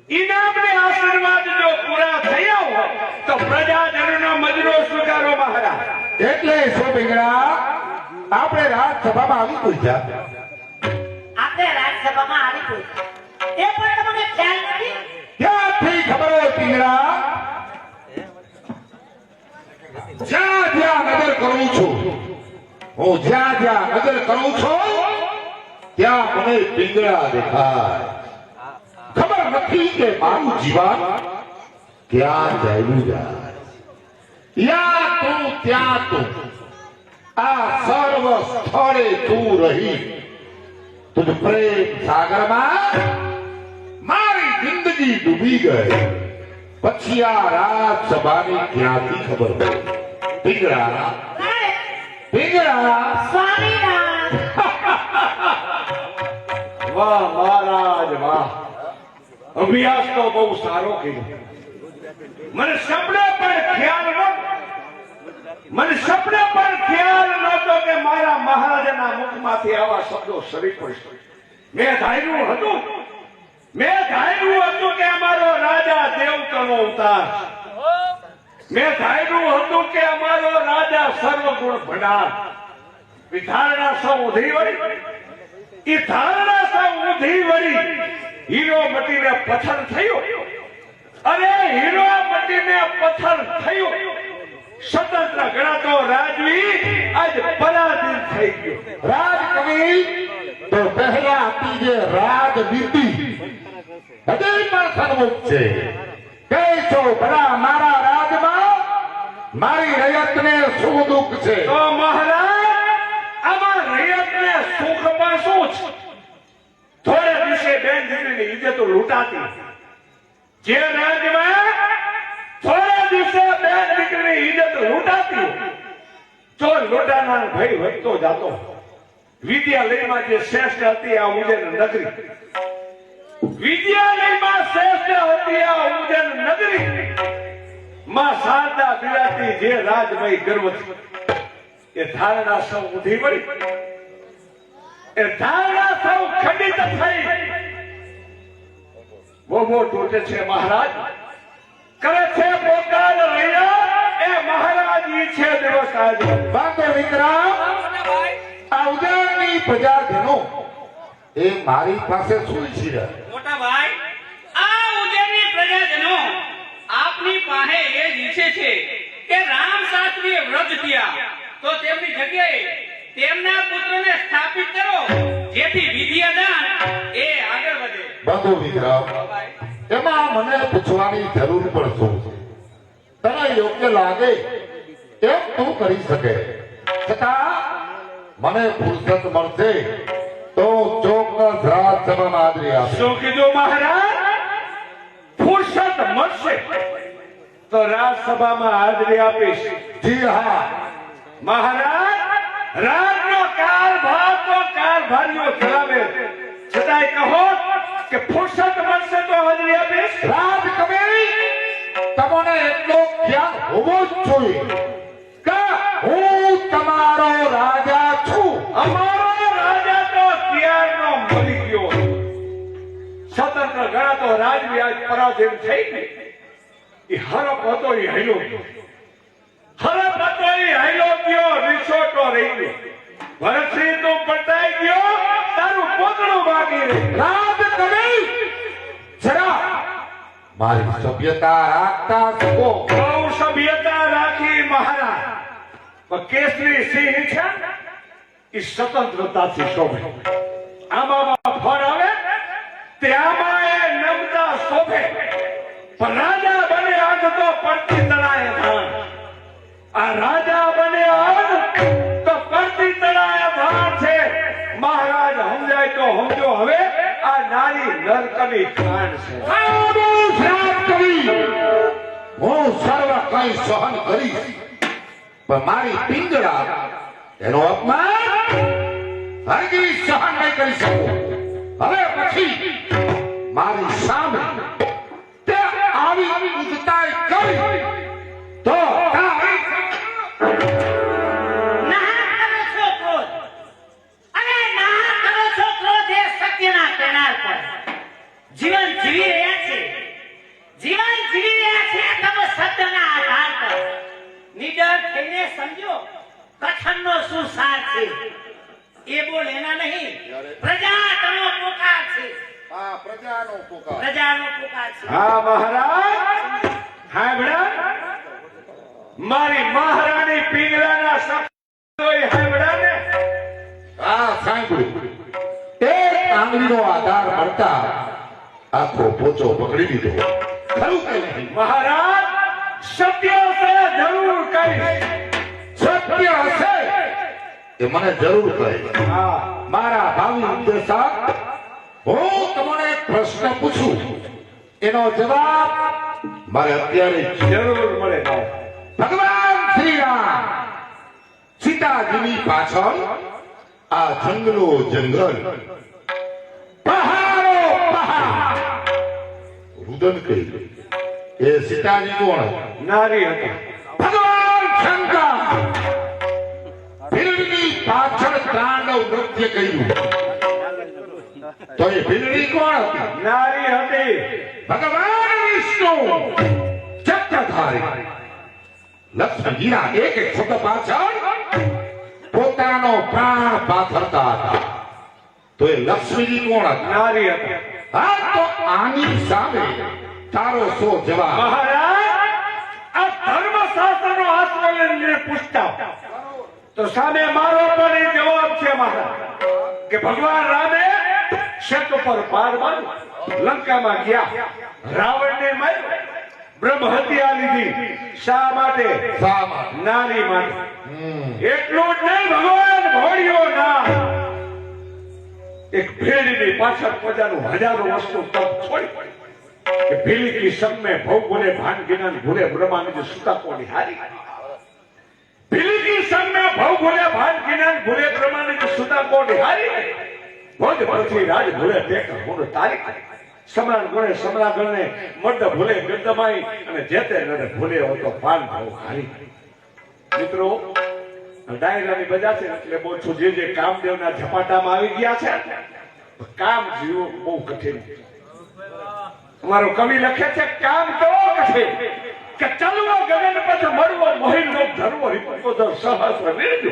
ઇનામને આશીર્વાદ જો પૂરા થયા હોય તો પ્રજાજનોનો મજરો સ્વીકારો મહારાજ. એટલે શું પીંગળા આપણે રાજસભામાં આવી પૂછ્યા? આપણે રાજસભામાં આવી પૂછ્યા એ પણ તમને ખ્યાલ નથી? ક્યાંથી ખબર હોય પીંગળા? જ્યાં જ્યાં નજર કરું છું હું, જ્યાં જ્યાં નજર કરું છું ત્યાં મને પીંગળા દેખાય. ખબર નથી કે મારું જીવન ક્યાં ચાલ્યું જાય. યા તું ત્યાં તું, આ સર્વ સ્થળે તું રહી તુજ પ્રેમ સાગરમાં મારી જિંદગી ડૂબી ગઈ. પછી આ રાજસભાની ક્યાંથી ખબર પડે? પીંગળા પીંગળા સ્વામિનારાયણ. વાહ મહારાજ વાહ, અભ્યાસ તો બહુ સારો કર્યો. મને સપને પણ ખ્યાલ નહોતો કે મારા મહારાજાના મુખમાંથી આવા શબ્દો સરી પડશે. મેં ધાર્યું હતું કે અમારો રાજા દેવતાનો અવતાર, મેં ધાર્યું હતું કે અમારો રાજા સર્વગુણ ભંડાર. ધારણા સૌ ઊંધી વળી, હીરો મટીને પથ્થર થયો. અરે હીરો મટીને પથ્થર થયો. સ્વતંત્ર ગણાતો રાજવી આજ પરાધીન થઈ ગયો. રાજકવિ તો પહેલા હતી જે રાજનીતિ હજી પણ સન્મુખ છે. કહે છો ભલા મારા રાજમાં મારી રયતને શું દુઃખ છે? તો મહારાજ આમાં રયતને સુખમાં શું છે? થોડે દિવસે બેન દીકરીની ઇજ્જતો લૂંટાતી. જે રાજમાં થોડા દિવસે બેન દીકરીની ઇજ્જત લૂંટાતી, તો લૂંટાનાર ભય વધતો જાતો. વિદ્યાલયમાં જે શ્રેષ્ઠ હતી આ ઉજ્જૈન નગરી, વિદ્યાલયમાં શ્રેષ્ઠ હતી આ ઉજ્જૈન નગરી માં શારદા બિરાતી જે રાજમય ગર્વથી. એ ધારણા સૌ ઊંધી વળી, એ ધારણા સૌ ખંડિત થઈ. બોબો તૂટે છે મહારાજ, કરે છે પોકાર લૈયા, એ મહારાજ ઈ છે દિવસ આજે. બાંધો વિક્રમ, આ ઉજ્જૈનની પ્રજાજનો એ મારી પાસે શું છે? મોટા ભાઈ, આ ઉજ્જૈનની પ્રજાજનો આપની પાસે એ જ ઈચ્છે છે કે રામ શાસ્ત્રીએ વ્રત થયા તો તેમની જગ્યાએ તેમના પુત્રને સ્થાપિત કરો, જેથી વિદ્યાદાન એ આગળ વધે. બાંધો વિક્રમ, એમાં મને પૂછવાની જરૂર પણ શું છે? તને યોગ્ય લાગે એમ તું કરી શકે. છતાં મને ફુરસત મળશે તો ચોક્કસ રાજસભામાં હાજરી આપીશ. શું કીધું મહારાજ? ફુરસત મળશે તો રાજસભામાં હાજરી આપીશ. જી હા મહારાજ, રાજનો કારભાર તો કારભારીઓ ચલાવે, છતાંય કહો કે ફુરસત મળશે તો હાજરી આપીશ. રાજકવિ, તમને એટલો ખ્યાલ હોવો જ જોઈએ કે હું તમારો રાજા છું. અમારો રાજા તો ત્યારનો મરી ગયો. સ્વતંત્ર ગણાતો રાજવી આજ પરાધીન થઈ ગઈ. એ હરપ હતો એ હૈલો ગયો, રીસોટો રહી ગયો. ભરતસિંહ તું પટાઈ ગયો, તારું પોતળું બાકી રહ્યું. રાજકવિ, જરા મારી સભ્યતા રાખતા શકો. બહુ સભ્યતા રાખી મહારાજ, પણ કેસરી સિંહ છે એ સ્વતંત્રતાથી શોભે. આમાં ફળ આવે ત્યાંમાં એ નમતા શોભે. પણ રાજા બને આજ તો પડતી તળાએ ધાન. આ રાજા બને આજ તો પડતી તળાએ ધાન છે. મહારાજ સમજાય તો સમજો, હવે આ નારી નરકની ખાણ છે. રાજકવિ, હું સર્વ કંઈ સહન કરીશ, પણ મારી પિંગળા એનો અપમાન હરગીઝ સહન નહીં કરી શકું. હવે પછી મારી સામે તે આવી ઉગતાઈ કરી તો જીવન જીવી રહ્યા છે છે એ બોલ એના નહીં પ્રજાનો પોકાર છે આ પ્રજાનો પુકાર. પ્રજાનો પોકાર છે હા મહારાજ હા બેડા મારી મહારાણી પિંગલાના શબ્દોય હાંભળ્યા ને આ સાંભળ્યું. એક આંગળીનો આધાર મળતા આખો પોચો પકડી લીધો. ખરું કે નહીં? મહારાજ સત્ય છે જરૂર કહીશ સત્ય હશે એ મને જરૂર કહે. હા મારા ભાવિ ઉપદેશક, હું તમને એક પ્રશ્ન પૂછું, એનો જવાબ મારે અત્યારે જ. જરૂર મળે ભાઈ. ભગવાન શ્રી રામ સીતાજીની પાછળ આ જંગલો જંગલ, પહાડો પહાડ, રુદન કહી એ સીતાજી કોણ? નારી હતી. ભગવાન શંકર ભીલની પાછળ તાંડવ નૃત્ય કર્યું તો એ ભીલની કોણ હતી? નારી હતી. ભગવાન વિષ્ણુ ચક્રધારી લક્ષ્મણજીના એક એક શબ્દ પાછળ પોતાનો પ્રાણ પાથરતા હતા તો એ લક્ષ્મીજી કોણ હતા? નારી હતી. હા, તો આની સામે તારો શો જવાબ? મહારાજ આ ધર્મશાસ્ત્રનો આશ્રય લઈને પૂછતા તો સામે મારો પણ એ જવાબ છે મહારાજ કે ભગવાન રામે શત ઉપર પાર માર્યો, લંકામાં ગયા, રાવણને માર્યો, બ્રહ્મ હત્યા લીધી. શા માટે? શા માટે? નારી માટે. એટલું જ નહીં, ભગવાન ભોળિયો ના એક ભેળની પાછળ પ્રજાનું હજારો વર્ષનું તપ છોડી કે ભીલી કી સંગ में भव बोले भान गिनन भूले ब्रह्मा में जो सुता को निहारी. भीली की संग में भव बोले भान गिनन भूले ब्रह्मा ने जो सुता को निहारी. भोज पृथ्वी राज भूले टेक होनो तारीख. सम्राट गुणे सम्राट गणे मर्द भूले ગદમાઈ અને જેતે નરે ભૂલે હોતો ભાન ભાવ હારી. મિત્રો ડાયરાની બજા છે એટલે બહુ છું જે કામદેવના ઝપાટામાં આવી ગયા છે કામ જીવો બહુ કઠિન છે. અમારો કવિ લખે છે કામ તો કઠિન કે ચાલવો ગગન પથ મળવો મોહિન લોક ધરવો રીપકો દર સહસ્ર નિર્જુ.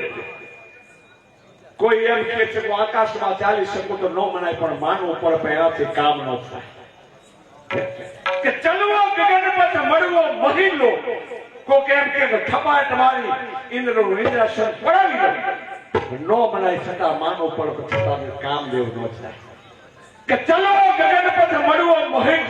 કોઈ એમ કહે છે કે આકાશમાં ચાલી શકું તો ન મનાય પણ માનવું પડે પહેલાથી કામ ન થાય. કે ચાલવો ગગન પથ મળવો મોહિન લોક કોક એમ કે થપાટ મારી ઇન્દ્રનું ઇન્દ્રાસન પડાવી દો ન મનાય છતાં માનવું પડે છતાં કામદેવ ન થાય. કે ચલો ગગન પથ મળવો મોહિત